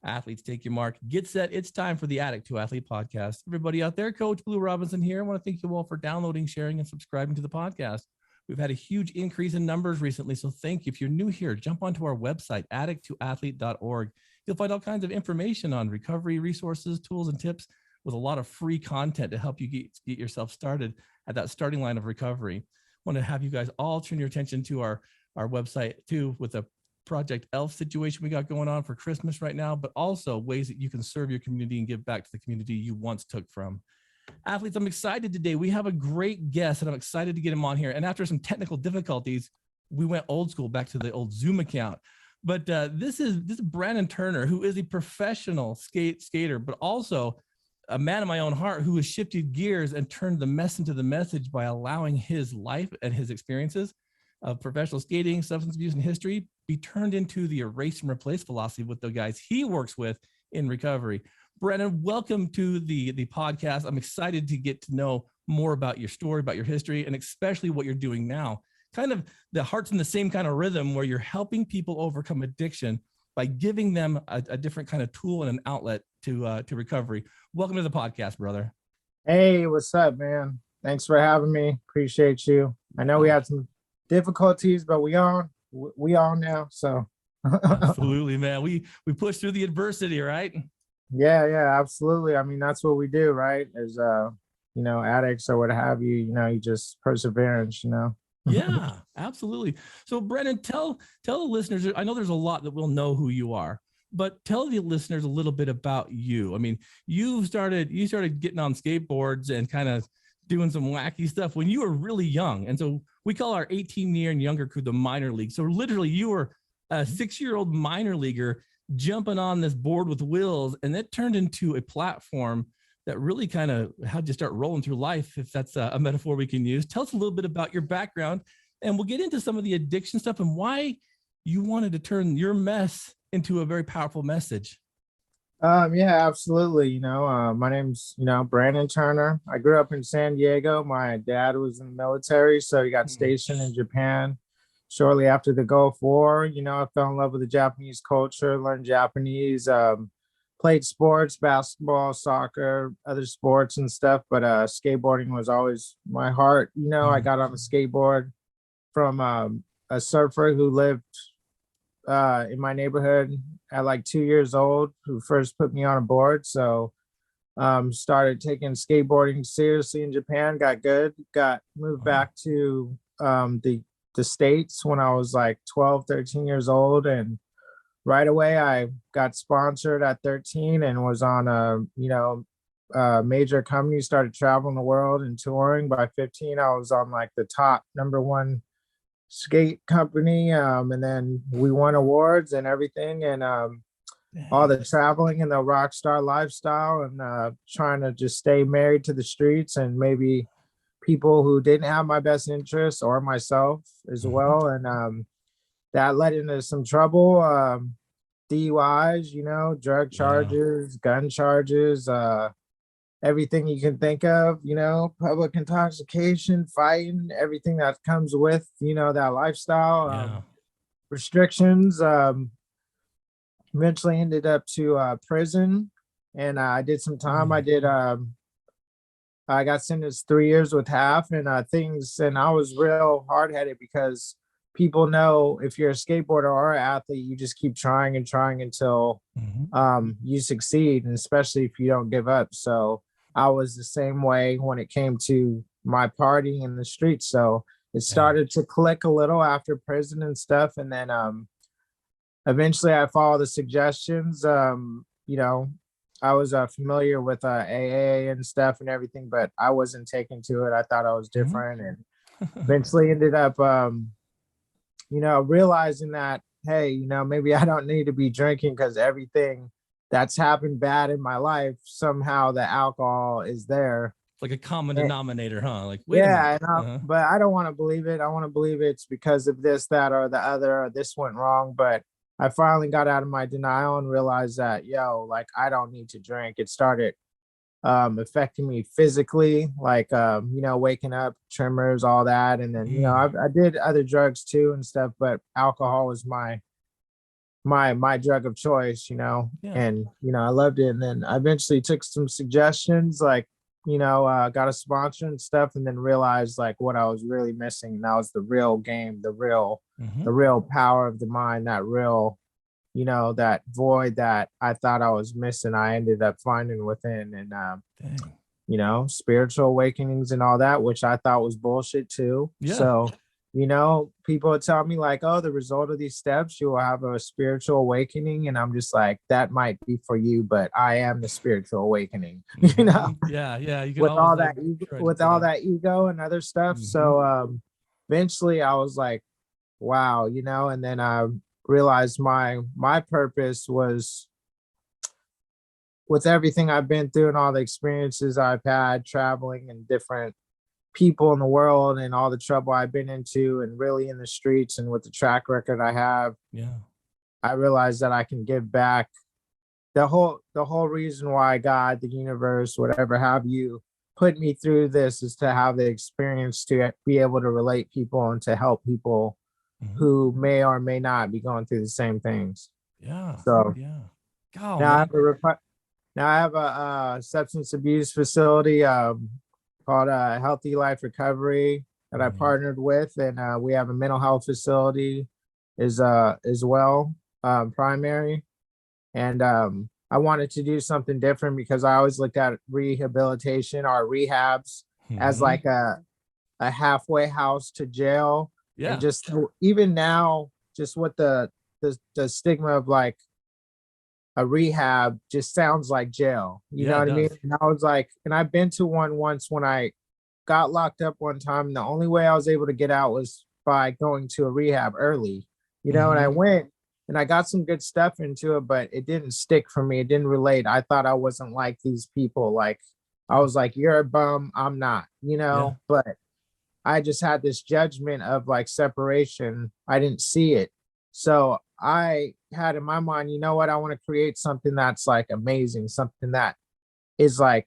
Athletes, take your mark. Get set. It's time for the Addict to Athlete podcast. Everybody out there, Coach Blu Robinson here. I want to thank you all for downloading, sharing, and subscribing to the podcast. We've had a huge increase in numbers recently, so thank you. If you're new here, jump onto our website, addicttoathlete.org. You'll find all kinds of information on recovery resources, tools, and tips with a lot of free content to help you get yourself started at that starting line of recovery. I want to have you guys all turn your attention to our website too, with a Project ELF situation we got going on for Christmas right now, but also ways that you can serve your community and give back to the community you once took from. Athletes, I'm excited today. We have a great guest, and I'm excited to get him on here. And after some technical difficulties, we went old school back to the old Zoom account. But this is Brandon Turner, who is a professional skater, but also a man of my own heart who has shifted gears and turned the mess into the message by allowing his life and his experiences of professional skating, substance abuse, and history be turned into the erase and replace philosophy with the guys he works with in recovery. Brandon, welcome to the podcast. I'm excited to get to know more about your story, about your history, and especially what you're doing now. Kind of the heart's in the same kind of rhythm where you're helping people overcome addiction by giving them a different kind of tool and an outlet to recovery. Welcome to the podcast, brother. Hey, what's up, man? Thanks for having me. Appreciate you. I know we had some difficulties, but we on now. So absolutely, man. We push through the adversity, right? Yeah, absolutely. I memean, that's what we do, right? As addicts or what have you, you just perseverance, Yeah, absolutely. So Brandon, tell the listeners, I know there's a lot that will know who you are, but tell the listeners a little bit about you. I mean, you started getting on skateboards and kind of doing some wacky stuff when you were really young. And so we call our 18-year and younger crew the minor league. So literally you were a 6-year-old minor leaguer jumping on this board with wheels, and that turned into a platform that really kind of had you start rolling through life, if that's a metaphor we can use. Tell us a little bit about your background, and we'll get into some of the addiction stuff and why you wanted to turn your mess into a very powerful message. Yeah, absolutely. My name's, Brandon Turner. I grew up in San Diego. My dad was in the military, so he got stationed in Japan shortly after the Gulf War. I fell in love with the Japanese culture, learned Japanese, played sports, basketball, soccer, other sports and stuff, but skateboarding was always my heart. I got on a skateboard from a surfer who lived in my neighborhood at like 2 years old, who first put me on a board. So started taking skateboarding seriously in Japan, got good, moved back to the States when I was like 12, 13 years old. And right away I got sponsored at 13 and was on a major company, started traveling the world and touring. By 15, I was on like the top #1 skate company, and then we won awards and everything, and all the traveling and the rock star lifestyle, and trying to just stay married to the streets and maybe people who didn't have my best interests or myself as well. And that led into some trouble, DUIs, drug charges, gun charges, everything you can think of, public intoxication, fighting, everything that comes with, that lifestyle, restrictions. Eventually ended up to prison, and I did some time. I got sentenced 3 years with half, and and I was real hard-headed because people know if you're a skateboarder or an athlete, you just keep trying and trying until you succeed, and especially if you don't give up. So I was the same way when it came to my partying in the streets. So it started to click a little after prison and stuff. And then eventually I followed the suggestions. I was familiar with AA and stuff and everything, but I wasn't taken to it. I thought I was different, and eventually ended up, realizing that, hey, maybe I don't need to be drinking because everything that's happened bad in my life, somehow the alcohol is there. Like a common denominator, huh? Like, wait a minute. But I don't want to believe it. I want to believe it's because of this, that, or the other, or this went wrong. But I finally got out of my denial and realized that, I don't need to drink. It started affecting me physically, like, waking up, tremors, all that. And then, I did other drugs too and stuff, but alcohol was my my drug of choice, Yeah. and I loved it. And then I eventually took some suggestions, like, got a sponsor and stuff, and then realized like what I was really missing. And that was the real game, Mm-hmm. the real power of the mind, that real, that void that I thought I was missing, I ended up finding within. And Dang. spiritual awakenings and all that, which I thought was bullshit too. Yeah. So, people would tell me like, oh, the result of these steps, you will have a spiritual awakening. And I'm just like, that might be for you, but I am the spiritual awakening, Mm-hmm. Yeah. Yeah. You can with always all like that ego, try to with get all out. that ego and other stuff. Mm-hmm. So eventually I was like, wow, and then I realized my purpose was, with everything I've been through and all the experiences I've had traveling and different people in the world and all the trouble I've been into and really in the streets and with the track record I have, Yeah. I realized that I can give back. The whole reason why God, the universe, whatever have you, put me through this is to have the experience to be able to relate people and to help people Mm-hmm. who may or may not be going through the same things. Yeah. So Yeah. Oh now I man. have now I have a, substance abuse facility called Healthy Life Recovery that I Nice. partnered with, and we have a mental health facility as well, primary. And I wanted to do something different because I always looked at rehabilitation or rehabs as Mm-hmm. like a halfway house to jail, and Yeah. just even now, just with the stigma of like a rehab just sounds like jail. You know Yeah. It what I mean? does. And I was like, and I've been to one once when I got locked up one time. And the only way I was able to get out was by going to a rehab early, and I Mm-hmm. went and I got some good stuff into it, but it didn't stick for me. It didn't relate. I thought I wasn't like these people. Like, I Yeah. was like, you're a bum. I'm not, Yeah. but I just had this judgment of like separation. I didn't see it. So I had in my mind, you know what? I want to create something that's like amazing, something that is like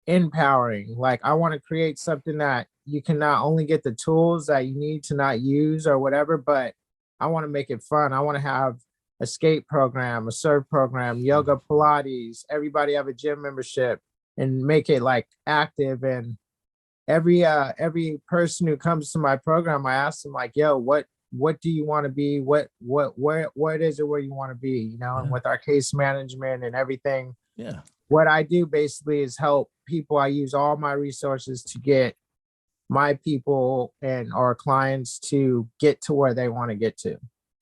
empowering. Like, I want to create something that you can not only get the tools that you need to not use or whatever, but I want to make it fun. I want to have a skate program, a surf program, yoga, Pilates, everybody have a gym membership, and make it like active. And every person who comes to my program, I ask them like, yo, what do you want to be? What is it where you want to be? And Yeah. with our case management and everything, Yeah. what I do basically is help people. I use all my resources to get my people and our clients to get to where they want to get to.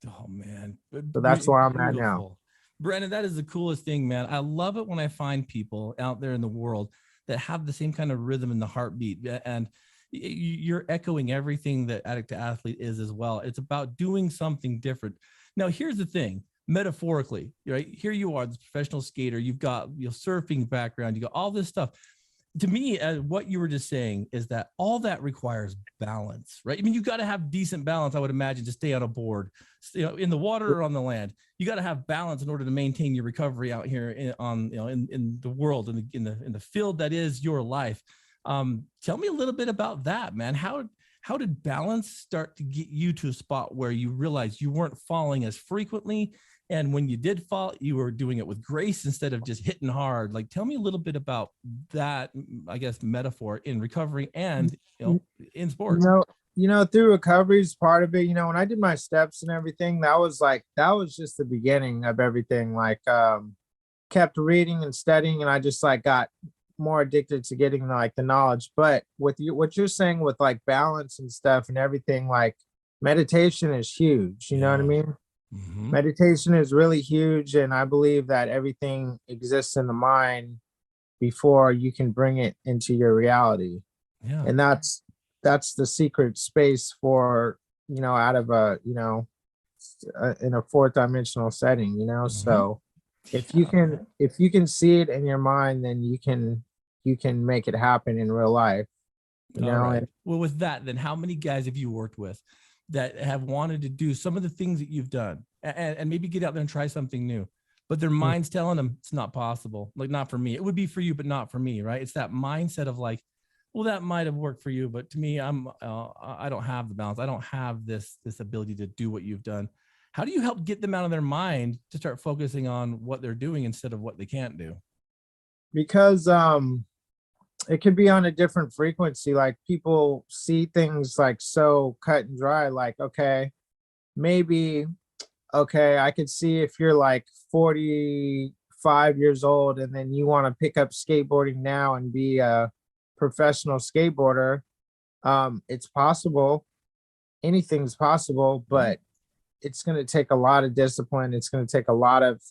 Oh man, So that's where I'm at now. beautiful. Brandon, that is the coolest thing, man. I love it when I find people out there in the world that have the same kind of rhythm in the heartbeat. And you're echoing everything that Addict to Athlete is as well. It's about doing something different. Now, here's the thing, metaphorically, right? Here you are, this professional skater, you've got your surfing background, you got all this stuff. To me, what you were just saying is that all that requires balance, right? I mean, you got to have decent balance, I would imagine, to stay on a board, in the water or on the land. You got to have balance in order to maintain your recovery out here in the world, in the field that is your life. Tell me a little bit about that, man. How did balance start to get you to a spot where you realized you weren't falling as frequently? And when you did fall, you were doing it with grace instead of just hitting hard. Like, tell me a little bit about that, I guess, metaphor in recovery and, in You sports. know, through recovery is part of it. When I did my steps and everything, that was just the beginning of everything. Like, kept reading and studying, and I just like got more addicted to getting like the knowledge. But with you, what you're saying with like balance and stuff and everything, like meditation is huge. You know what I Yeah. mean? Mm-hmm. Meditation is really huge, and I believe that everything exists in the mind before you can bring it into your reality. Yeah. And that's the secret space for, out of in a fourth dimensional setting. Mm-hmm. So if you Yeah, can man. if you can see it in your mind, then you can make it happen in real life. All right. And Well, with that, then how many guys have you worked with that have wanted to do some of the things that you've done and maybe get out there and try something new, but their mind's telling them it's not possible. Like, not for me. It would be for you, but not for me. Right. It's that mindset of like, well, that might have worked for you, but to me, I don't have the balance. I don't have this ability to do what you've done. How do you help get them out of their mind to start focusing on what they're doing instead of what they can't do? Because it could be on a different frequency. Like people see things like so cut and dry, like, okay, maybe, okay, I could see if you're like 45 years old and then you want to pick up skateboarding now and be a professional skateboarder. It's possible. Anything's possible, but it's going to take a lot of discipline. It's going to take a lot of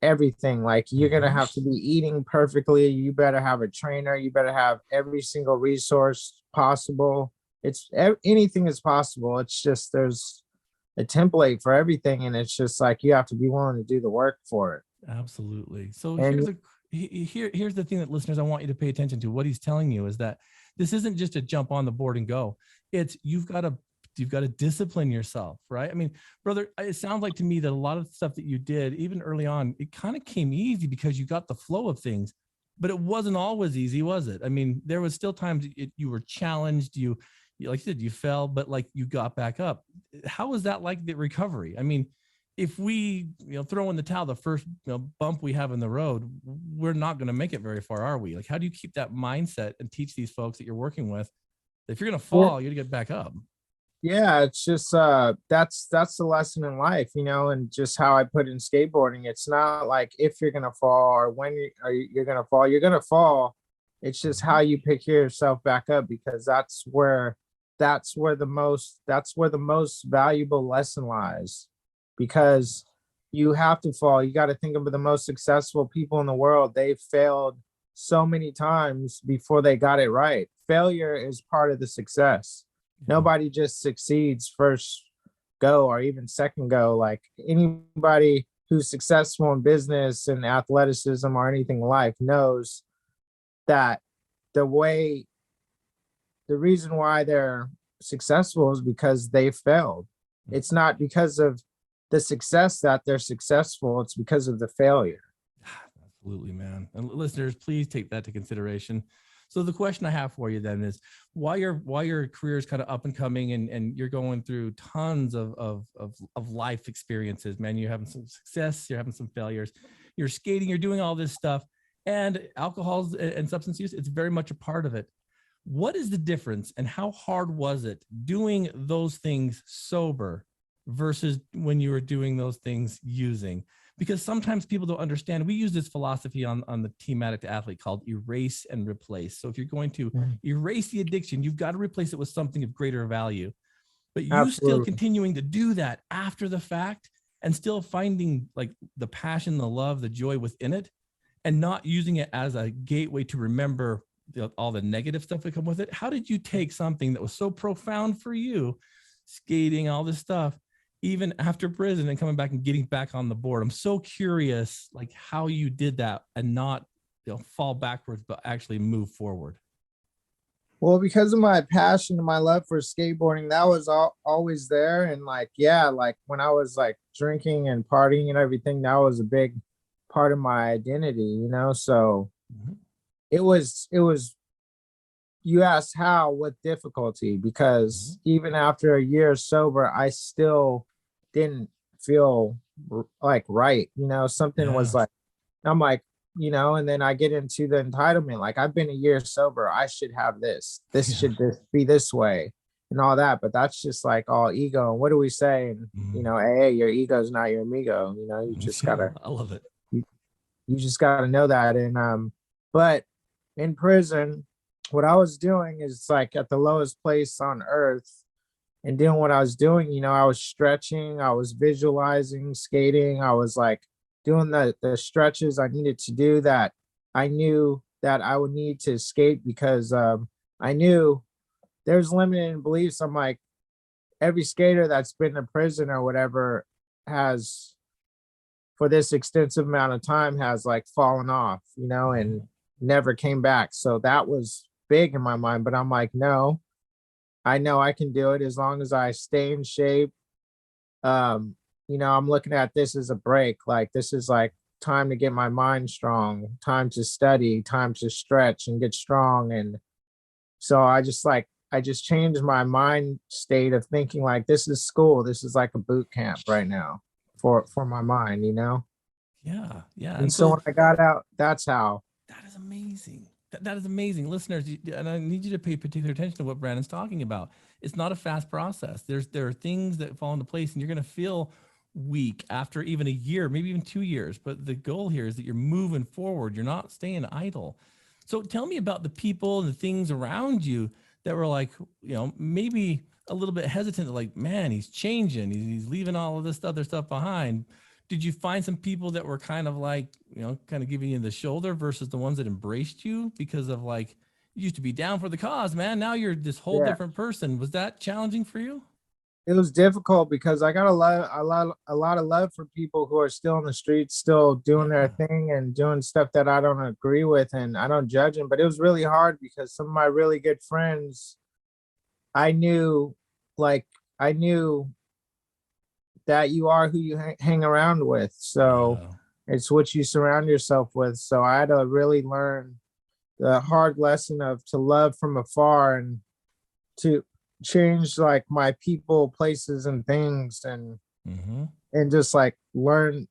everything. Like you're going to have to be eating perfectly. You better have a trainer. You better have every single resource possible. Anything is possible. It's just, there's a template for everything. And it's just like, you have to be willing to do the work for it. Absolutely. So And here's the thing that listeners, I want you to pay attention to. What he's telling you is that this isn't just a jump on the board and go. It's you've got to discipline yourself, right? I mean, brother, it sounds like to me that a lot of the stuff that you did, even early on, it kind of came easy because you got the flow of things, but it wasn't always easy, was it? I mean, there was still times you were challenged, you like you said, you fell, but like you got back up. How was that like the recovery? I mean, if we, throw in the towel, the first bump we have in the road, we're not going to make it very far, are we? Like, how do you keep that mindset and teach these folks that you're working with that if you're going to fall, you're going to get back up? yeah, it's just that's the lesson in life, and just how I put in skateboarding. It's not like if you're gonna fall or when you're gonna fall. You're gonna fall. It's just how you pick yourself back up, because that's where the most valuable lesson lies. Because you have to fall. You got to think of the most successful people in the world. They failed so many times before they got it right. Failure is part of the success. Nobody just succeeds first go or even second go. Like anybody who's successful in business and athleticism or anything in life knows that the reason why they're successful is because they failed. It's not because of the success that they're successful. It's because of the failure. Absolutely, man. And listeners, please take that to consideration. So the question I have for you then is while your career is kind of up and coming and you're going through tons of life experiences, man, you're having some success, you're having some failures, you're skating, you're doing all this stuff, and alcohol and substance use, it's very much a part of it. What is the difference and how hard was it doing those things sober versus when you were doing those things using? Because sometimes people don't understand. We use this philosophy on the Team Addict athlete called erase and replace. So if you're going to erase the addiction, you've got to replace it with something of greater value. But you still continuing to do that after the fact and still finding like the passion, the love, the joy within it, and not using it as a gateway to remember all the negative stuff that come with it. How did you take something that was so profound for you, skating, all this stuff, even after prison and coming back and getting back on the board? I'm so curious, like how you did that and not fall backwards, but actually move forward. Well, because of my passion and my love for skateboarding, that was always there. And like, yeah, like when I was like drinking and partying and everything, that was a big part of my identity, So it was, you asked how, with difficulty, because even after a year sober, I still didn't feel like right. Something was like, I'm like, and then I get into the entitlement. Like I've been a year sober. I should have this. This should be this way and all that. But that's just like all ego. And what do we say? And, hey, your ego is not your amigo. You just gotta, I love it. You just gotta know that. And, but in prison, what I was doing is like at the lowest place on earth and doing what I was doing, I was stretching, I was visualizing, skating. I was like doing the stretches I needed to do that I knew that I would need to skate, because I knew there's limited beliefs. I'm like, every skater that's been in prison or whatever has, for this extensive amount of time, has like fallen off, and never came back. So that was big in my mind, but I'm like, no, I know I can do it as long as I stay in shape. I'm looking at this as a break. Like this is like time to get my mind strong, time to study, time to stretch and get strong. And so I I just changed my mind state of thinking like this is school. This is like a boot camp right now for my mind, you know? Yeah. Yeah. And And so so when I got out, that's how. that is amazing. That is amazing. Listeners, and I need you to pay particular attention to what Brandon's talking about. It's not a fast process. There are things that fall into place, and you're going to feel weak after even a year, maybe even 2 years. But the goal here is that you're moving forward. You're not staying idle. So tell me about the people and the things around you that were like, maybe a little bit hesitant, like, man, he's changing. He's leaving all of this other stuff behind. Did you find some people that were kind of like, kind of giving you the shoulder versus the ones that embraced you because of like, you used to be down for the cause, man. Now you're this whole Yeah. different person. Was that challenging for you? It was difficult because I got a lot of love for people who are still in the streets, still doing their Yeah. thing and doing stuff that I don't agree with, and I don't judge them. But it was really hard because some of my really good friends, I knew, like I knew that you are who you hang around with. So Yeah. it's what you surround yourself with. So I had to really learn the hard lesson of to love from afar and to change like my people, places, and things, Mm-hmm. and just like learn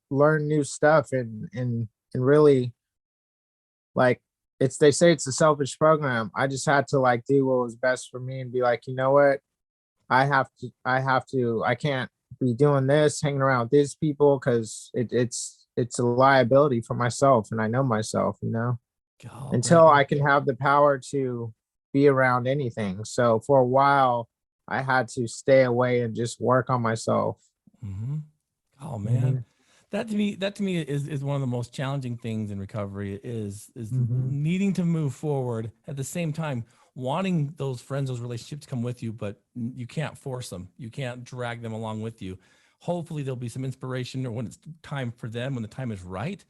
new stuff and really like it's they say it's a selfish program. I just had to like do what was best for me and be like, you know what? I can't be doing this, hanging around with these people because it's a liability for myself and I know myself, Oh, until Brandon. I can have the power to be around anything. So for a while, I had to stay away and just work on myself. Mm-hmm. Oh man, Hmm. that to me is one of the most challenging things in recovery is Hmm. needing to move forward at the same time wanting those friends, those relationships to come with you, but you can't force them. You can't drag them along with you. Hopefully there'll be some inspiration, or when it's time for them, when the time is right,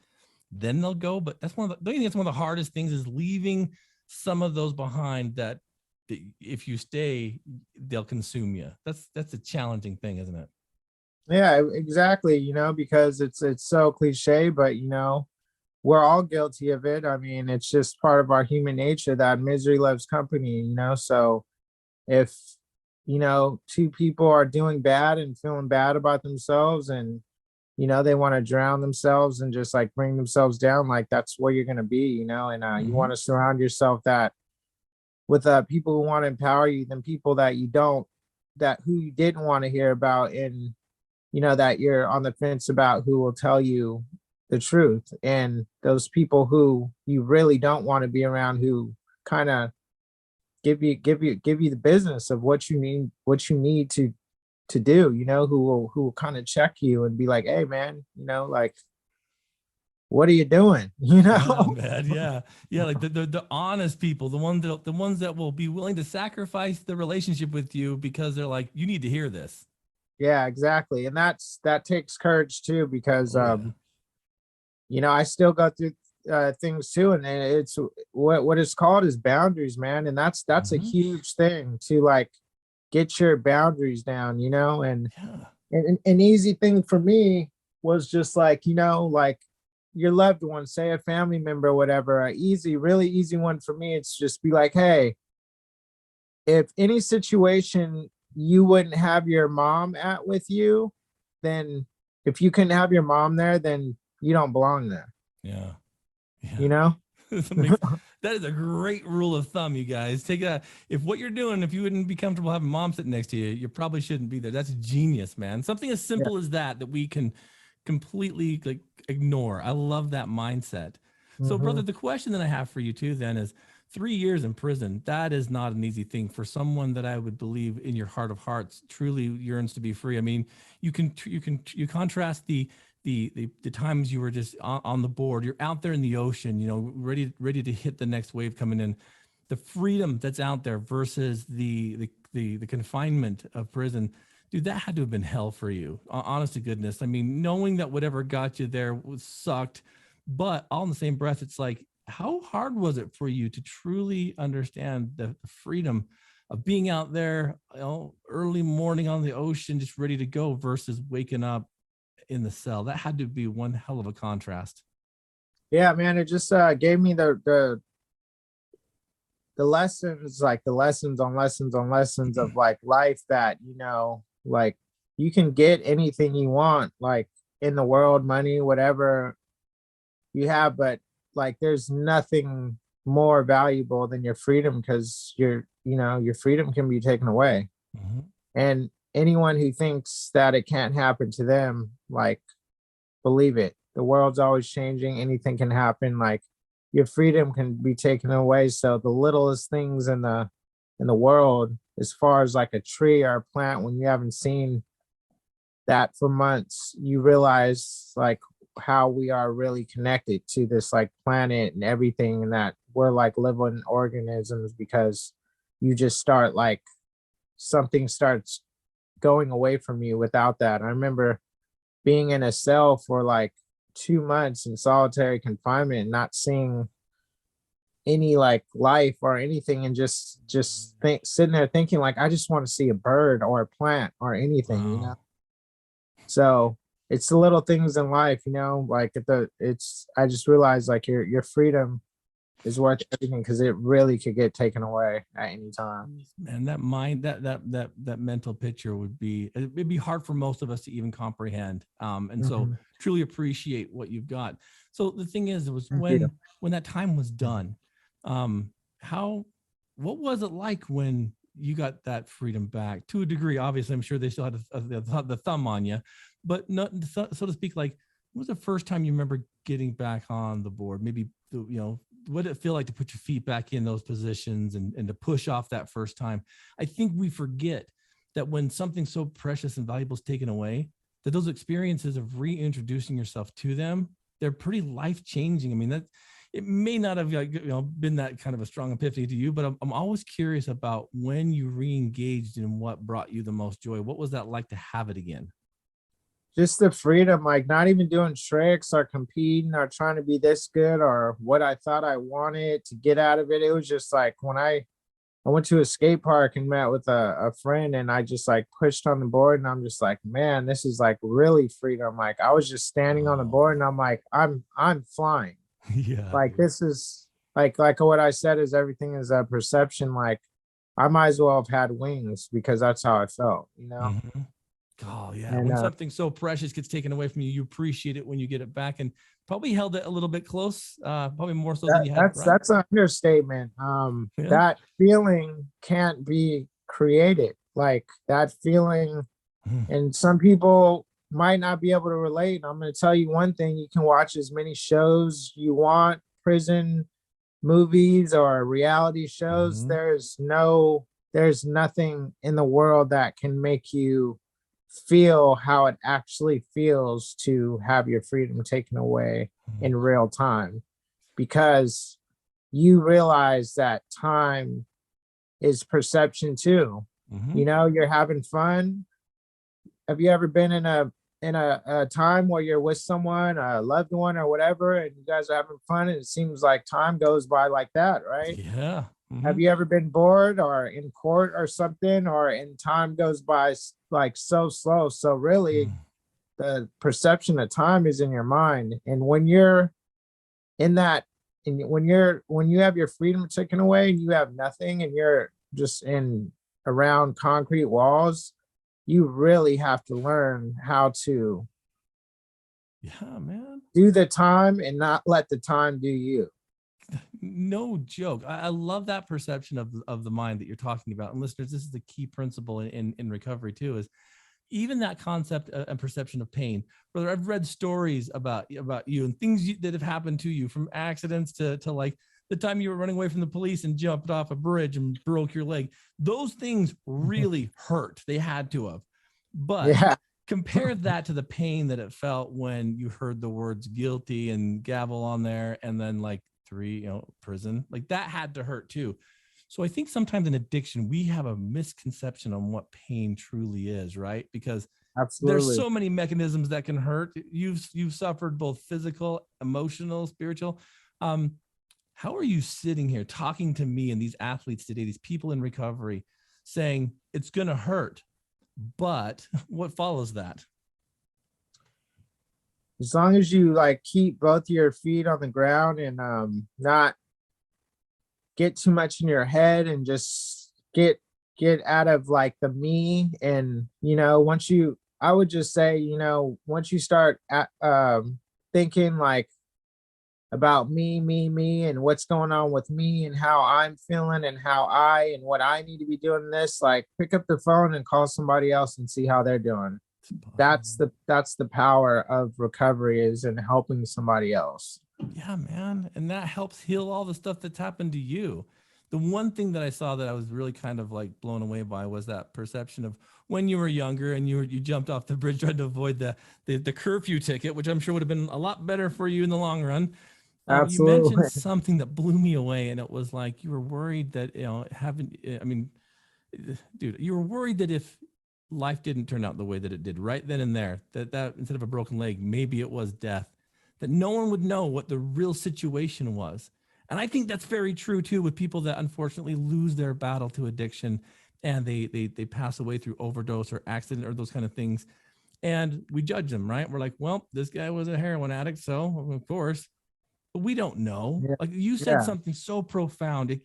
then they'll go. But that's one of the, don't you think that's one of the hardest things is leaving some of those behind that if you stay, they'll consume you. That's a challenging thing, isn't it? Yeah, exactly. Because it's so cliche, but we're all guilty of it. I mean, it's just part of our human nature that misery loves company. So if two people are doing bad and feeling bad about themselves and they want to drown themselves and just like bring themselves down, like that's where you're going to be, and you Mm-hmm. want to surround yourself that with people who want to empower you than people that you don't, that who you didn't want to hear about, and that you're on the fence about, who will tell you the truth, and those people who you really don't want to be around, who kind of give you the business of what you need to do, who will kind of check you and be like, hey man, like, what are you doing? Yeah, man. Yeah. Yeah. Like the honest people, the ones that will be willing to sacrifice the relationship with you because they're like, you need to hear this. Yeah, exactly. And that takes courage too, because Oh yeah. I still go through things too, and it's what it's called is boundaries, man. And that's a Hmm. huge thing to like get your boundaries down, and Yeah. an easy thing for me was just like, like your loved one, say a family member or whatever, a easy, really easy one for me. It's just be like, hey, if any situation you wouldn't have your mom at with you, then if you couldn't have your mom there, then you don't belong there, Yeah. you Yeah. know? That makes that is a great rule of thumb, you guys. Take that. If what you're doing, if you wouldn't be comfortable having mom sitting next to you, you probably shouldn't be there. That's genius, man. Something as Yeah. simple as that we can completely like ignore. I love that mindset. So, Hmm. brother, the question that I have for you too then is 3 years in prison. That is not an easy thing for someone that I would believe in your heart of hearts truly yearns to be free. I mean, you contrast the times you were just on the board, you're out there in the ocean, ready to hit the next wave coming in, the freedom that's out there versus the confinement of prison. Dude, that had to have been hell for you. Honest to goodness. I mean, knowing that whatever got you there was sucked, but all in the same breath, it's like, how hard was it for you to truly understand the freedom of being out there, early morning on the ocean, just ready to go versus waking up in the cell? That had to be one hell of a contrast. Yeah, man, it just gave me the the lessons, like the lessons on lessons on lessons of like life that, like you can get anything you want, like in the world, money, whatever you have, but like there's nothing more valuable than your freedom, because your freedom can be taken away. Mhm. And anyone who thinks that it can't happen to them, like, believe it. The world's always changing. Anything can happen. Like, your freedom can be taken away. So the littlest things in the world, as far as like a tree or a plant, when you haven't seen that for months, you realize like how we are really connected to this like planet and everything, and that we're like living organisms, because you just start like something starts going away from you without that. I remember being in a cell for like 2 months in solitary confinement and not seeing any like life or anything, and sitting there thinking like I just want to see a bird or a plant or anything. Wow. So it's the little things in life, like I just realized like your freedom is worth everything, because it really could get taken away at any time. Man, that mind, that mental picture it'd be hard for most of us to even comprehend. And so Mhm. truly appreciate what you've got. So the thing is, it was Thank you. when that time was done, um, what was it like when you got that freedom back? To a degree, obviously, I'm sure they still had the thumb on you, but not so to speak. Like, when was the first time you remember getting back on the board? Maybe, what did it feel like to put your feet back in those positions and to push off that first time? I think we forget that when something so precious and valuable is taken away, that those experiences of reintroducing yourself to them, they're pretty life changing. I mean, that it may not have been that kind of a strong epiphany to you, but I'm always curious about when you re-engaged and what brought you the most joy. What was that like to have it again? Just the freedom, like not even doing tricks or competing or trying to be this good or what I thought I wanted to get out of it. It was just like when I went to a skate park and met with a friend, and I just like pushed on the board, and I'm just like, man, this is like really freedom. Like I was just standing on the Oh, board and I'm like, I'm flying. yeah, Like dude. this is like what I said is everything is a perception. Like I might as well have had wings, because that's how I felt. Mhm. Oh yeah, And when something so precious gets taken away from you, you appreciate it when you get it back, and probably held it a little bit close, probably more so than that you had, that's right? that's an understatement. Yeah. That feeling can't be created. Like that feeling, Mm. and some people might not be able to relate. I'm going to tell you one thing: you can watch as many shows you want, prison movies or reality shows. Mhm. There's nothing in the world that can make you feel how it actually feels to have your freedom taken away Mm. in real time, because you realize that time is perception too. Mhm. You're having fun. Have you ever been in a time where you're with someone, a loved one or whatever, and you guys are having fun, and it seems like time goes by like that, right? Yeah. Have Mhm. you ever been bored or in court or something, or and time goes by like so slow? So really, Mm. the perception of time is in your mind, and when you're in that, and when you have your freedom taken away and you have nothing, and you're just in around concrete walls, you really have to learn how to Yeah, man. do the time and not let the time do you. No joke. I love that perception of the mind that you're talking about. And listeners, this is the key principle in recovery too, is even that concept and perception of pain. Brother, I've read stories about you and things that have happened to you, from accidents to like the time you were running away from the police and jumped off a bridge and broke your leg. Those things really hurt. They had to have. But Yeah. compare that to the pain that it felt when you heard the words guilty and gavel on there, and then like three, prison. Like that had to hurt too. So I think sometimes in addiction, we have a misconception on what pain truly is, right? Because there's Absolutely. so many mechanisms that can hurt. You've suffered both physical, emotional, spiritual. Um, how are you sitting here talking to me and these athletes today, these people in recovery, saying it's gonna hurt, but what follows that? As long as you like keep both your feet on the ground and not get too much in your head and just get out of like the me. And I would just say, once you start thinking like about me and what's going on with me and how I'm feeling and and what I need to be doing, this, like, pick up the phone and call somebody else and see how they're doing. That's the power of recovery, is in helping somebody else. Yeah, man. And that helps heal all the stuff that's happened to you. The one thing that I saw that I was really kind of like blown away by was that perception of when you were younger and you jumped off the bridge trying to avoid the curfew ticket, which I'm sure would have been a lot better for you in the long run. You Absolutely. mentioned something that blew me away, and it was like you were worried that, dude, you were worried that if life didn't turn out the way that it did right then and there, that instead of a broken leg, maybe it was death, that no one would know what the real situation was. And I think that's very true too with people that unfortunately lose their battle to addiction and they pass away through overdose or accident or those kind of things. And we judge them, right? We're like, well, this guy was a heroin addict, so of course. But we don't know. Yeah. Like you said something so profound. Like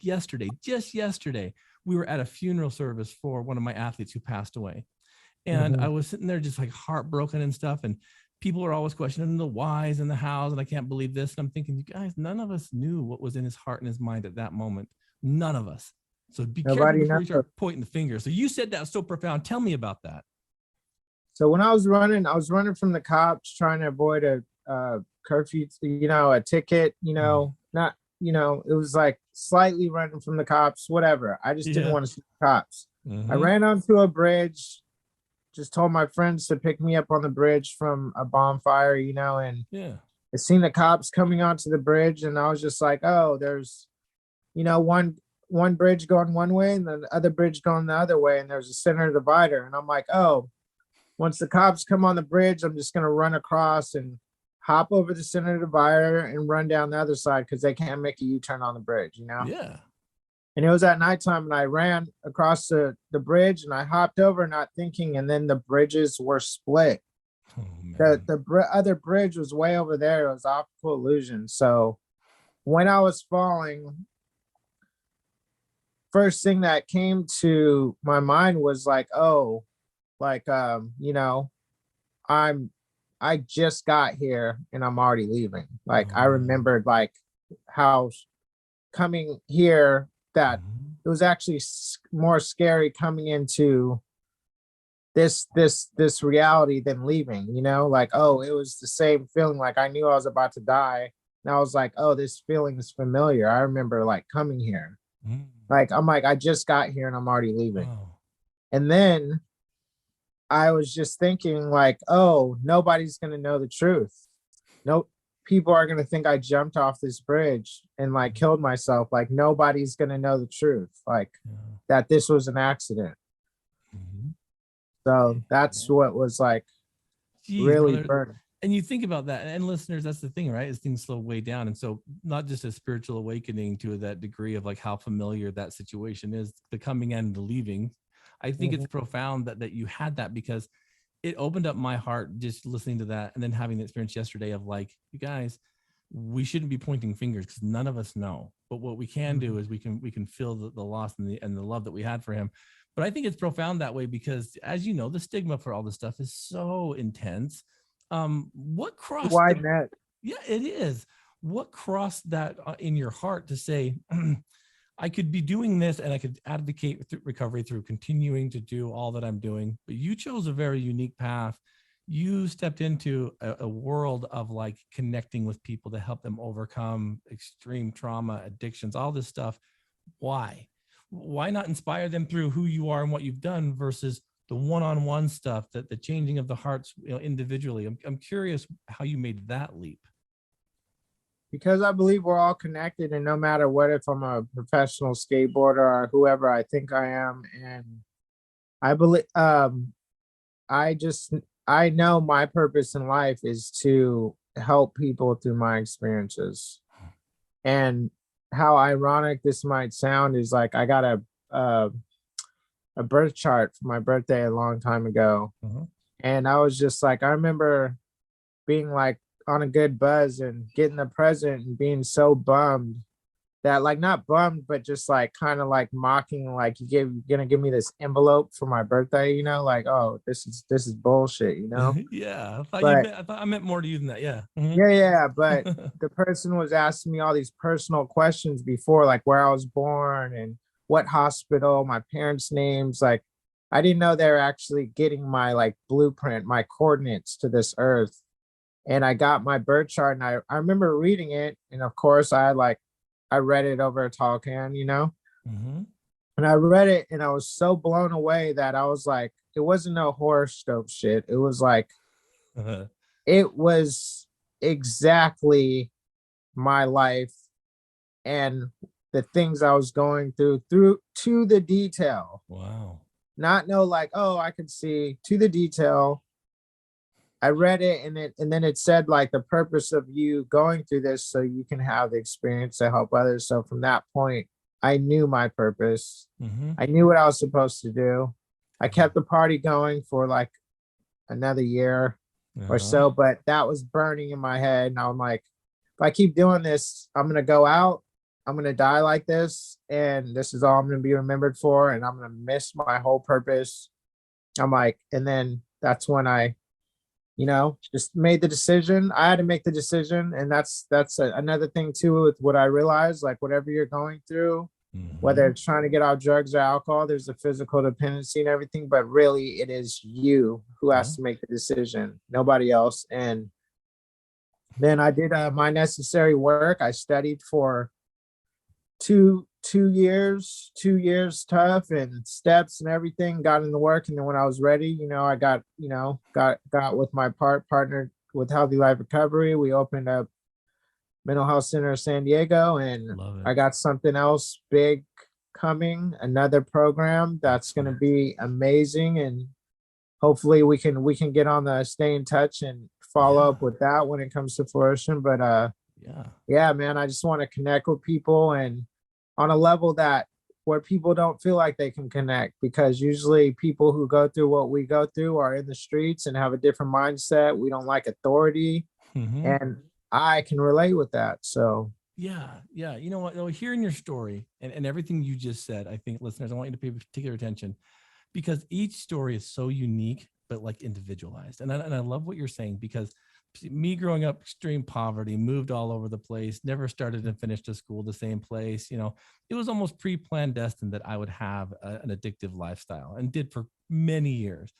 just yesterday, we were at a funeral service for one of my athletes who passed away. And I was sitting there just like heartbroken and stuff. And people are always questioning the whys and the hows. And I can't believe this. And I'm thinking, you guys, none of us knew what was in his heart and his mind at that moment. None of us. So be careful before you start pointing the finger. So you said that was so profound. Tell me about that. So when I was running from the cops, trying to avoid a curfew, a ticket, not, it was like slightly running from the cops, whatever. I just didn't want to see the cops. I ran onto a bridge, just told my friends to pick me up on the bridge from a bonfire, and I seen the cops coming onto the bridge, and I was just like, oh, there's, one bridge going one way and the other bridge going the other way, and there's a center divider. And I'm like, oh, once the cops come on the bridge, I'm just going to run across and hop over the center divider and run down the other side, because they can't make a U-turn on the bridge, Yeah. And it was at nighttime, and I ran across the bridge and I hopped over, not thinking, and then the bridges were split. Oh, man. The other bridge was way over there. It was optical illusion. So when I was falling, first thing that came to my mind was like, oh, like, I just got here and I'm already leaving. Like, I remembered like how coming here, that it was actually more scary coming into this reality than leaving, like, oh, it was the same feeling. Like, I knew I was about to die, and I was like, oh, this feeling is familiar. I remember like coming here. Like, I'm like, I just got here and I'm already leaving. And then I was just thinking like, oh, nobody's going to know the truth. Nope. People are going to think I jumped off this bridge and like killed myself. Like, nobody's going to know the truth. Like that this was an accident. So that's what was like really burning. And you think about that, and listeners, that's the thing, right? Is things slow way down. And so not just a spiritual awakening to that degree of like how familiar that situation is, the coming and the leaving. I think it's profound that you had that, because it opened up my heart just listening to that, and then having the experience yesterday of like, you guys, we shouldn't be pointing fingers because none of us know. But what we can do is we can feel the loss and the love that we had for him. But I think it's profound that way because, as you know, the stigma for all this stuff is so intense. What crossed wide net? Yeah, it is. What crossed that in your heart to say, I could be doing this and I could advocate recovery through continuing to do all that I'm doing, but you chose a very unique path. You stepped into a world of like connecting with people to help them overcome extreme trauma, addictions, all this stuff. Why? Why not inspire them through who you are and what you've done versus the one-on-one stuff, that the changing of the hearts, individually? I'm curious how you made that leap. Because I believe we're all connected, and no matter what, if I'm a professional skateboarder or whoever I think I am, and I believe, I know my purpose in life is to help people through my experiences. And how ironic this might sound is like, I got a birth chart for my birthday a long time ago. And I was just like, I remember being like on a good buzz and getting the present and being so bummed that like not bummed, but just like kind of like mocking, like you're gonna give me this envelope for my birthday, you know, like, oh, this is bullshit, you know. Yeah, But I thought I meant more to you than that. Yeah. yeah, but the person was asking me all these personal questions before, like where I was born and what hospital, my parents' names. Like, I didn't know they were actually getting my like blueprint, my coordinates to this earth. And I got my birth chart, and I remember reading it. And of course, I read it over a tall can, you know, Hmm. and I read it and I was so blown away that I was like, it wasn't no horoscope shit. It was like, it was exactly my life and the things I was going through to the detail. Wow. Not no like, oh, I could see to the detail. I read it and then it said like the purpose of you going through this so you can have the experience to help others. So from that point, I knew my purpose. Hmm. I knew what I was supposed to do. I kept the party going for like another year or Uh-huh. so, but that was burning in my head. And I'm like, if I keep doing this, I'm gonna go out, I'm gonna die like this, and this is all I'm gonna be remembered for, and I'm gonna miss my whole purpose. I'm like, and then that's when I, just made the decision. I had to make the decision, and another thing too with what I realized. Like whatever you're going through, whether Hmm. it's trying to get off drugs or alcohol, there's a physical dependency and everything, but really it is you who Yeah. has to make the decision, nobody else. And then I did my necessary work. I studied for two years tough and steps and everything, got in the work. And then when I was ready, I got with my partner with Healthy Life Recovery. We opened up Mental Health Center of San Diego, and Love it. I got something else big coming, another program that's going to Excellent. be amazing. And hopefully we can get on the stay in touch and follow Yeah. up with that when it comes to fruition. But Yeah. yeah, man, I just want to connect with people and on a level that where people don't feel like they can connect, because usually people who go through what we go through are in the streets and have a different mindset. We don't like authority, Hmm. and I can relate with that. So Yeah. Yeah. You know what? Though, hearing your story and everything you just said, I think listeners, I want you to pay particular attention because each story is so unique, but like individualized. And I love what you're saying because me growing up extreme poverty, moved all over the place, never started and finished a school the same place. It was almost pre-planned destined that I would have an addictive lifestyle and did for many years.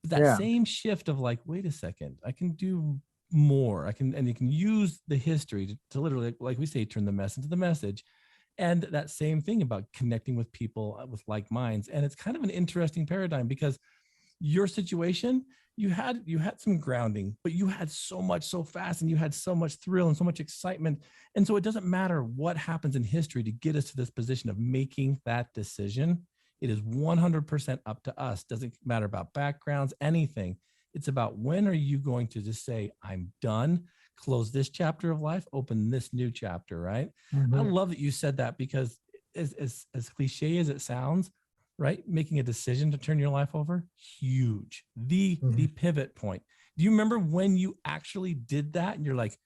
But that yeah. same shift of like, wait a second, I can do more. And you can use the history to literally, like we say, turn the mess into the message. And that same thing about connecting with people with like minds. And it's kind of an interesting paradigm because your situation, you had some grounding, but you had so much so fast and you had so much thrill and so much excitement. And so it doesn't matter what happens in history to get us to this position of making that decision. It is 100% up to us. Doesn't matter about backgrounds, anything. It's about when are you going to just say, I'm done, close this chapter of life, open this new chapter, right? I Mhm. love that you said that because as cliche as it sounds, right? Making a decision to turn your life over, huge. The Mhm. pivot point. Do you remember when you actually did that and you're like,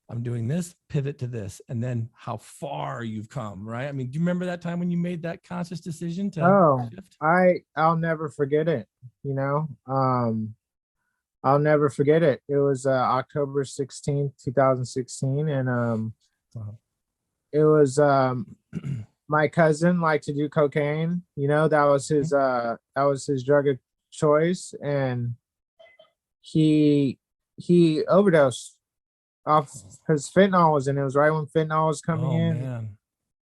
I'm doing this, pivot to this, and then how far you've come, right? I mean, do you remember that time when you made that conscious decision to Oh, shift? I'll never forget it. You know, I'll never forget it. It was October 16th, 2016, and Wow. it was my cousin liked to do cocaine. That was his drug of choice, and he he overdosed off because fentanyl was in it. It was right when fentanyl was coming Oh in, man.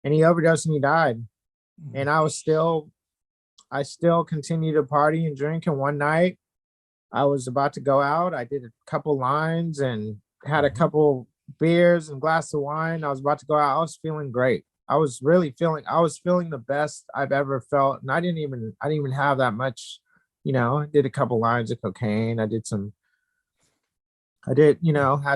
and he overdosed and he died. Mm. And I still continued to party and drink. And one night I was about to go out. I did a couple lines and had a Mhm. couple beers and glass of wine. I was about to go out. I was feeling great. I was feeling the best I've ever felt. And I didn't even have that much, I did a couple lines of cocaine. Had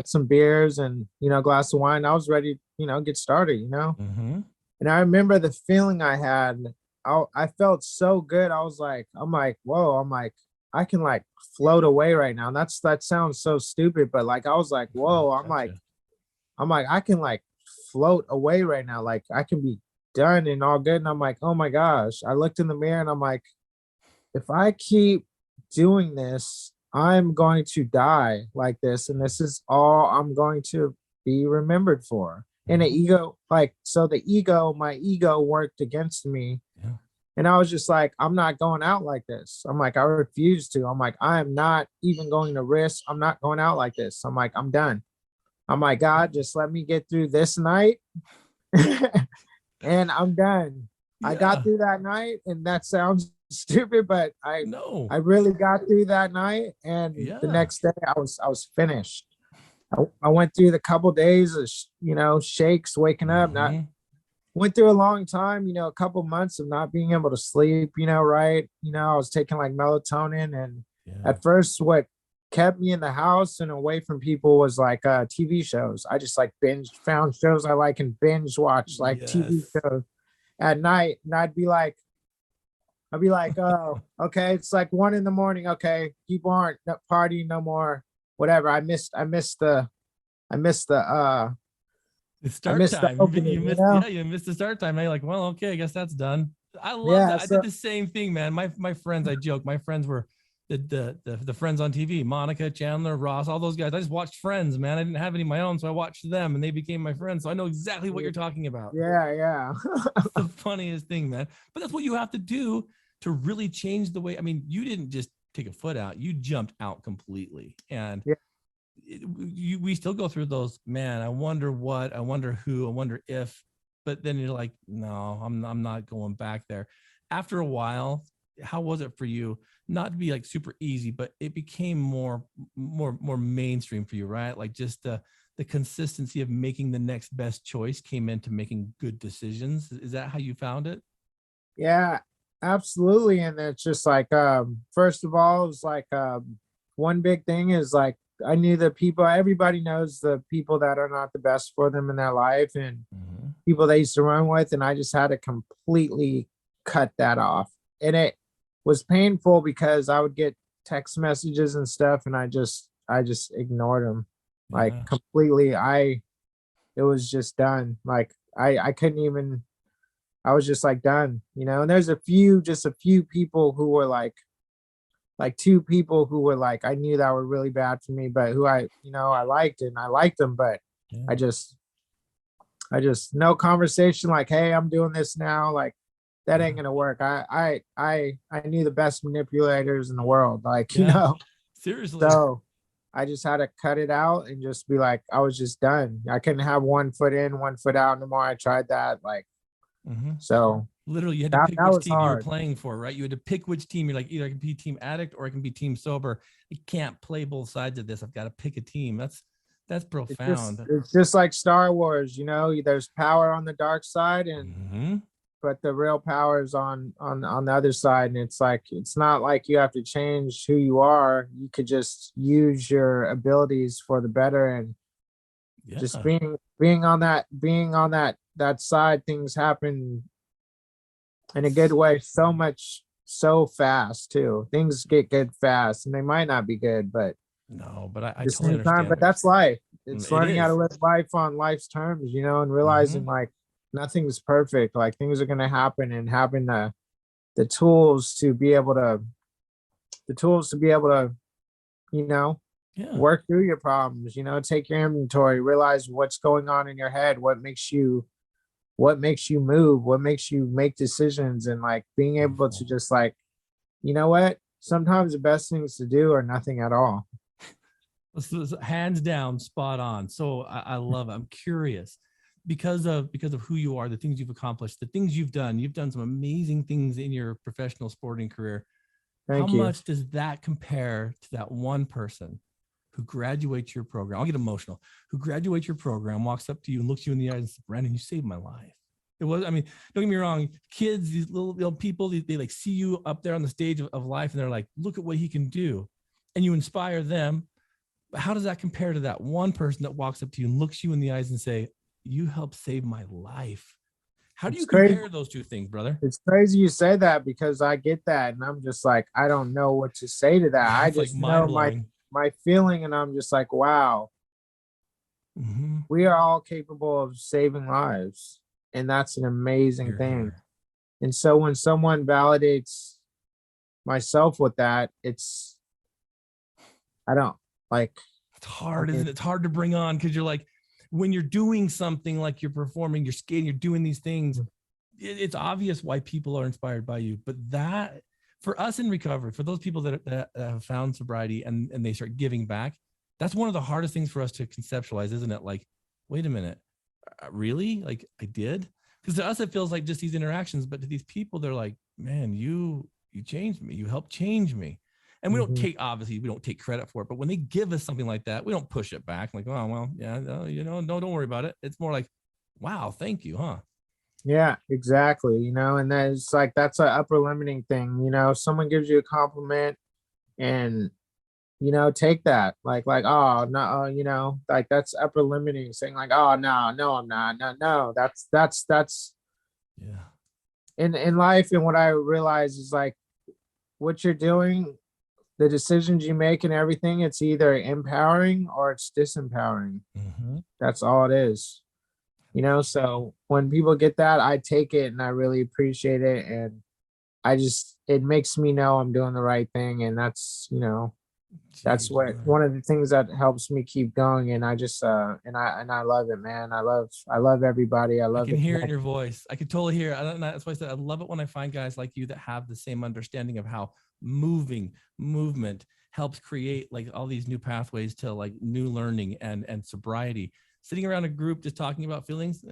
some beers and, glass of wine. I was ready, get started. Mhm. And I remember the feeling I had. I felt so good. I'm like, whoa, I'm like, I can like float away right now. That sounds so stupid, but like I was like, whoa, I'm like, Gotcha. I can like float away right now. Like I can be done and all good. And I'm like, oh my gosh. I looked in the mirror and I'm like, if I keep doing this, I'm going to die like this. And this is all I'm going to be remembered for. And the ego, like, so my ego worked against me. Yeah. And I was just like, I'm not going out like this. I'm like, I refuse to. I'm like, I am not even going to risk. I'm not going out like this. I'm like, I'm done. I'm like, God, just let me get through this night. And I'm done. Yeah. I got through that night, and that sounds stupid, but I really got through that night. And the next day I was finished. I went through the couple days of, shakes, waking up, went through a long time, a couple months of not being able to sleep, right. I was taking like melatonin, and at first what kept me in the house and away from people was like TV shows. I just like found shows I like and binge watch like TV shows at night. And I'd be like, oh, okay, it's like 1 a.m. Okay, people aren't partying no more. Whatever. I missed the start time. You missed the start time. Now you're like, well, okay, I guess that's done. I love that. I did the same thing, man. My friends, I joke, my friends were the friends on TV, Monica, Chandler, Ross, all those guys. I just watched Friends, man. I didn't have any of my own, so I watched them and they became my friends. So I know exactly what you're talking about. Yeah. It's the funniest thing, man. But that's what you have to do to really change the way. I mean, you didn't just take a foot out, you jumped out completely. And we still go through those, man. I wonder what, I wonder who, I wonder if, but then you're like, no, I'm not going back there. After a while, how was it for you? Not to be like super easy, but it became more mainstream for you, right? Like just the consistency of making the next best choice came into making good decisions. Is that how you found it? Yeah, absolutely. And it's just like, first of all, it was like, one big thing is like, I knew the people, everybody knows the people that are not the best for them in their life, and people they used to run with. And I just had to completely cut that off. And it was painful because I would get text messages and stuff, and I just ignored them like completely. It was just done. Like I couldn't even, I was just like done, and there's just a few people who were like 2 people who were like, I knew that were really bad for me, but who I liked, and I liked them, but I just no conversation. Like, hey, I'm doing this now. Like, that ain't gonna work. I knew the best manipulators in the world, like, seriously. So I just had to cut it out and just be like, I was just done. I couldn't have 1 foot in, 1 foot out no more. I tried that, like, so literally you had to pick which team you were playing for, right? You had to pick which team. You're like, either I can be team Addict or I can be team sober. I can't play both sides of this. I've got to pick a team. That's profound. It's just like Star Wars, there's power on the dark side, and but the real power is on the other side. And it's like, it's not like you have to change who you are. You could just use your abilities for the better, and just being on that side, things happen in a good way so fast too. Things get good fast, and they might not be good, but I totally understand. But that's life. It's learning how to live life on life's terms, and realizing like nothing's perfect. Like, things are going to happen, and having the tools to be able to work through your problems, take your inventory, realize what's going on in your head, what makes you move, what makes you make decisions, and like being able to just like, what, sometimes the best things to do are nothing at all. Hands down, spot on. So I love it. I'm curious because of who you are, the things you've accomplished, the things you've done. You've done some amazing things in your professional sporting career. How much does that compare to that one person who graduates your program? I'll get emotional. Who graduates your program, walks up to you and looks you in the eyes and says, Brandon, you saved my life. It was, I mean, don't get me wrong. Kids, these little people, they like see you up there on the stage of life, and they're like, look at what he can do. And you inspire them. But how does that compare to that one person that walks up to you and looks you in the eyes and say, you helped save my life? How do you compare those two things, brother? It's crazy you say that, because I get that, and I'm just like, I don't know what to say to that. I just know my feeling, and I'm just like, wow. We are all capable of saving lives, and that's an amazing thing. And so when someone validates myself with that, I don't like, it's hard, isn't it? It's hard to bring on, because you're like, when you're doing something, like you're performing, you're skating, you're doing these things, it's obvious why people are inspired by you. But that, for us in recovery, for those people that have found sobriety and they start giving back, that's one of the hardest things for us to conceptualize, isn't it? Like, wait a minute, really? Like, I did? Because to us, it feels like just these interactions, but to these people, they're like, man, you changed me. You helped change me. And we don't take, obviously, we don't take credit for it, but when they give us something like that, we don't push it back. Like, oh, well, yeah, no, no, don't worry about it. It's more like, wow, thank you, huh? Yeah, exactly. And then it's like, that's an upper limiting thing. Someone gives you a compliment, and, take that like, oh, no, like that's upper limiting, saying like, oh, no, I'm not. No, that's yeah. In life. And what I realize is, like, what you're doing, the decisions you make and everything, it's either empowering or it's disempowering. That's all it is. So when people get that, I take it and I really appreciate it. And it makes me know I'm doing the right thing. And that's that's one of the things that helps me keep going. And I just, and I love it, man. I love everybody. I can hear it in your voice. I can totally hear it. That's why I said, I love it when I find guys like you that have the same understanding of how movement helps create like all these new pathways to like new learning and sobriety. Sitting around a group just talking about feelings,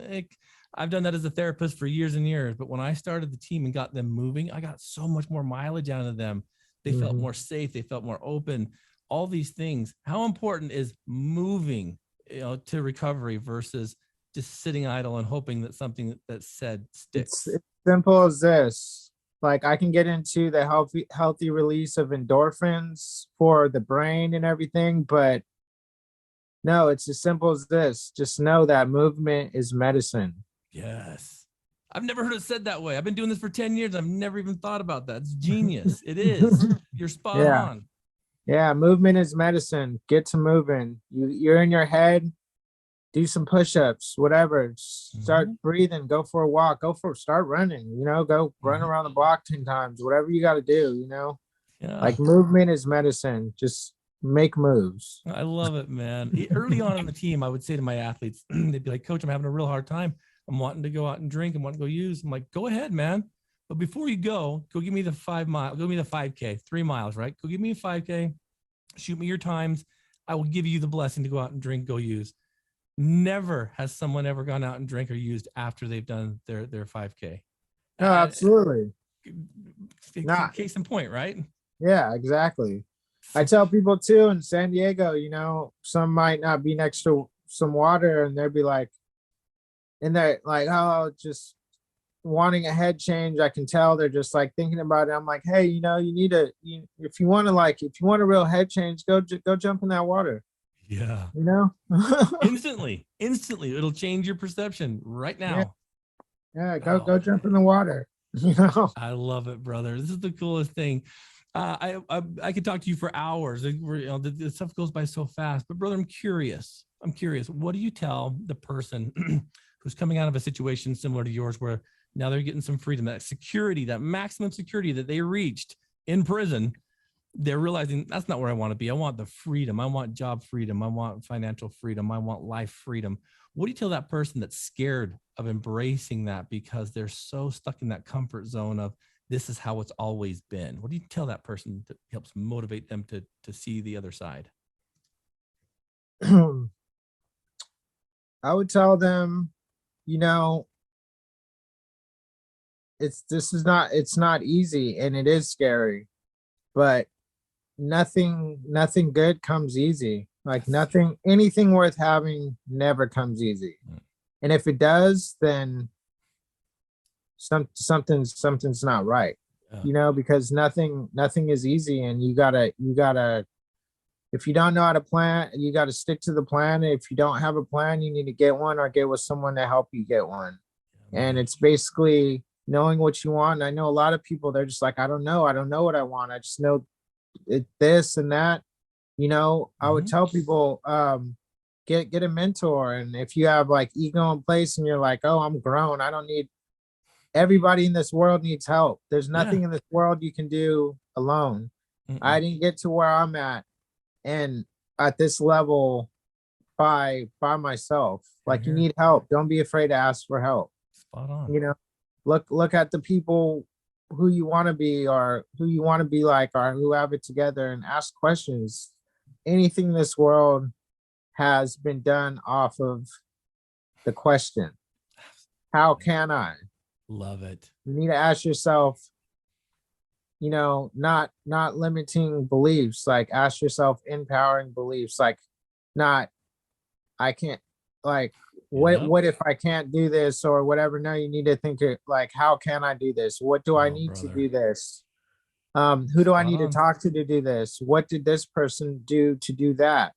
I've done that as a therapist for years and years, but when I started the team and got them moving, I got so much more mileage out of them. They felt more safe, they felt more open, all these things. How important is moving to recovery versus just sitting idle and hoping that something that's said sticks? It's simple as this. Like, I can get into the healthy release of endorphins for the brain and everything, but no, it's as simple as this. Just know that movement is medicine. Yes. I've never heard it said that way. I've been doing this for 10 years. I've never even thought about that. It's genius. It is. You're spot on. Yeah, movement is medicine. Get to moving. You're in your head. Do some push-ups, whatever. Start breathing. Go for a walk. Start running. Go run around the block 10 times. Whatever you got to do. Yeah. Like, movement is medicine. Just make moves. I love it, man. Early on in the team, I would say to my athletes, they'd be like, Coach, I'm having a real hard time. I'm wanting to go out and drink and want to go use. I'm like, go ahead, man. But before you go give me the 5 mile, go give me the 5K, 3 miles, right? Go give me a 5K, shoot me your times. I will give you the blessing to go out and drink, go use. Never has someone ever gone out and drank or used after they've done their 5K. No, absolutely. Case in point, right? Yeah, exactly. I tell people too in San Diego, some might not be next to some water, and they'd be like, and they're like, oh, just wanting a head change. I can tell they're just like thinking about it. I'm like, hey, you need if you want a real head change, go jump in that water. Yeah. Instantly, it'll change your perception right now. Yeah. Go jump in the water. I love it, brother. This is the coolest thing. I could talk to you for hours. The stuff goes by so fast. But brother, I'm curious. What do you tell the person who's coming out of a situation similar to yours, where now they're getting some freedom, that security, that maximum security that they reached in prison? They're realizing that's not where I want to be. I want the freedom. I want job freedom. I want financial freedom. I want life freedom. What do you tell that person that's scared of embracing that because they're so stuck in that comfort zone of, this is how it's always been? What do you tell that person that helps motivate them to see the other side? I would tell them, it's not easy, and it is scary, but nothing good comes easy. Like, anything worth having never comes easy. And if it does, then something's not right. Because nothing is easy, and you gotta, if you don't know how to plan, you got to stick to the plan. If you don't have a plan, you need to get one, or get with someone to help you get one. And it's basically knowing what you want. I know a lot of people, they're just like, I don't know what I want. I just know this and that. I would tell people, get a mentor. And if you have like ego in place and you're like, oh, I'm grown, I don't need, everybody in this world needs help. There's Yeah. nothing in this world you can do alone. I Mm-mm. didn't get to where I'm at and at this level by myself. You're Like, you here. need help. Don't be afraid to ask for help. Spot on. You know, look at the people who you want to be or who you want to be like or who have it together and ask questions. Anything in this world has been done off of the question, how can I? Love it. You need to ask yourself, not limiting beliefs, like ask yourself empowering beliefs, like not I can't, like, Yep. what if I can't do this or whatever. No, you need to think it like, how can I do this? What do I Oh, need to brother. do this? Who do I Spot need to on. talk to do this? What did this person do to do that?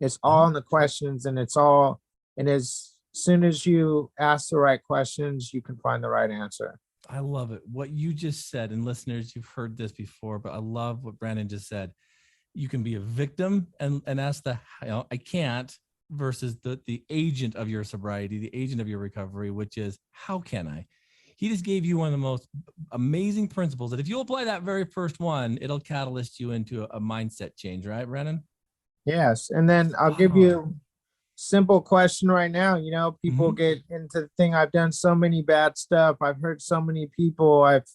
It's all Yep. in the questions, and it's all, and as soon as you ask the right questions, you can find the right answer. I love it. What you just said, and listeners, you've heard this before, but I love what Brandon just said. You can be a victim and ask I can't versus the agent of your sobriety, the agent of your recovery, which is how can I? He just gave you one of the most amazing principles that if you apply that very first one, it'll catalyst you into a mindset change, right, Brandon? Yes. And then I'll Spot give on. you simple question right now. People Mm-hmm. get into the thing. I've done so many bad stuff. I've hurt so many people. I've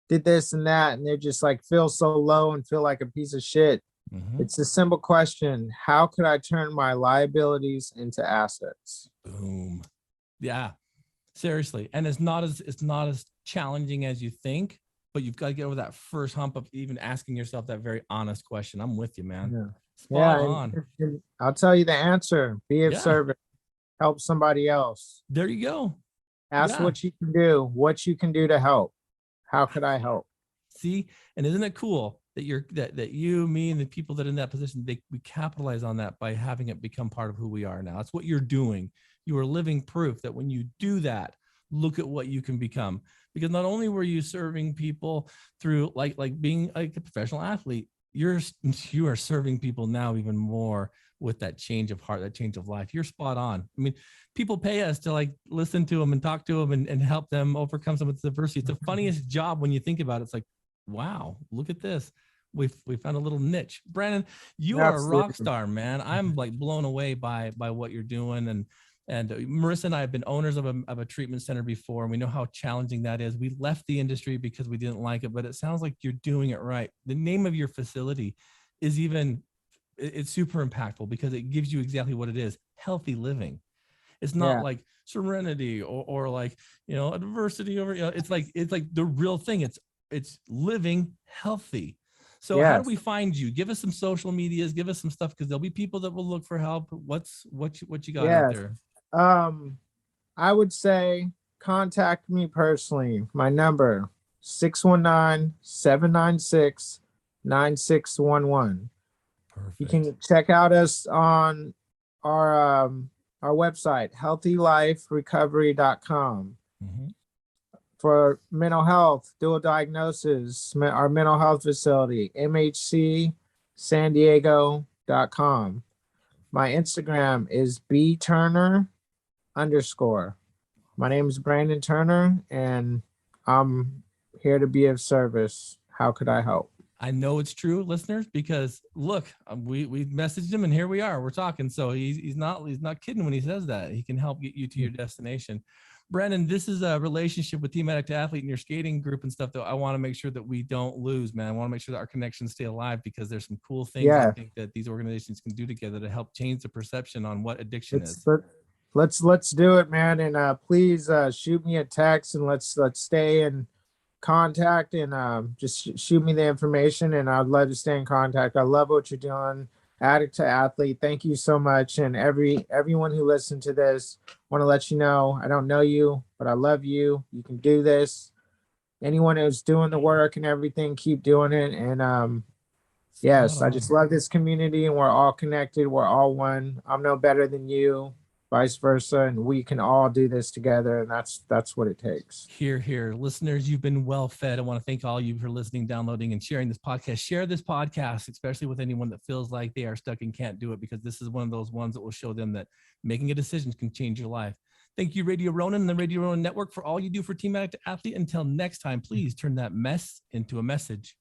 did this and that, and they're just like feel so low and feel like a piece of shit. Mm-hmm. It's a simple question. How could I turn my liabilities into assets? Boom. Yeah. Seriously. And it's not as challenging as you think, but you've got to get over that first hump of even asking yourself that very honest question. I'm with you, man. Yeah. Spot Yeah. on. And I'll tell you the answer. Be of Yeah. service. Help somebody else. There you go. Ask Yeah. what you can do to help. How could I help? See, and isn't it cool that that you, me, and the people that are in that position, we capitalize on that by having it become part of who we are now. That's what you're doing. You are living proof that when you do that, look at what you can become. Because not only were you serving people through like being like a professional athlete, you are serving people now even more with that change of heart, that change of life. You're spot on. I mean, people pay us to like listen to them and talk to them and help them overcome some of the adversity. It's the funniest job when you think about it. It's like, wow, look at this. We found a little niche. Brandon, you are a rock Absolutely. star, man. I'm like blown away by what you're doing. And Marissa and I have been owners of a treatment center before, and we know how challenging that is. We left the industry because we didn't like it, but it sounds like you're doing it right. The name of your facility is it's super impactful because it gives you exactly what it is: healthy living. It's not Yeah. like serenity or like, adversity over, it's like the real thing. It's living healthy. So how do Yes. we find you? Give us some social medias, give us some stuff, because there'll be people that will look for help. What you got out Yes. there? Um, I would say contact me personally. My number 619-796-9611. You Perfect. can check out us on our our website, healthyliferecovery.com. Mm-hmm. For mental health, dual diagnosis, our mental health facility, mhcsandiego.com. My Instagram is bturner_. My name is Brandon Turner, and I'm here to be of service. How could I help? I know it's true, listeners, because look, we messaged him and here we are. We're talking. So he's not kidding when he says that. He can help get you to your destination. Brandon, this is a relationship with Team Addict to Athlete and your skating group and stuff that I want to make sure that we don't lose, man. I want to make sure that our connections stay alive, because there's some cool things I Yeah, think that these organizations can do together to help change the perception on what addiction let's is. let, let's do it, man. And please shoot me a text, and let's stay in contact, and just shoot me the information, and I'd love to stay in contact. I love what you're doing. Addict to Athlete, thank you so much. And everyone who listened to this, want to let you know, I don't know you, but I love you. You can do this. Anyone who's doing the work and everything, keep doing it. And Spot yes, I on. just love this community, and we're all connected. We're all one. I'm no better than you, vice versa, and we can all do this together, and that's what it takes. Here, here. Listeners, you've been well fed. I want to thank all of you for listening, downloading, and sharing this podcast. Share this podcast, especially with anyone that feels like they are stuck and can't do it, because this is one of those ones that will show them that making a decision can change your life. Thank you, Radio Ronin and the Radio Ronin Network, for all you do for Team Addict to Athlete. Until next time, please turn that mess into a message.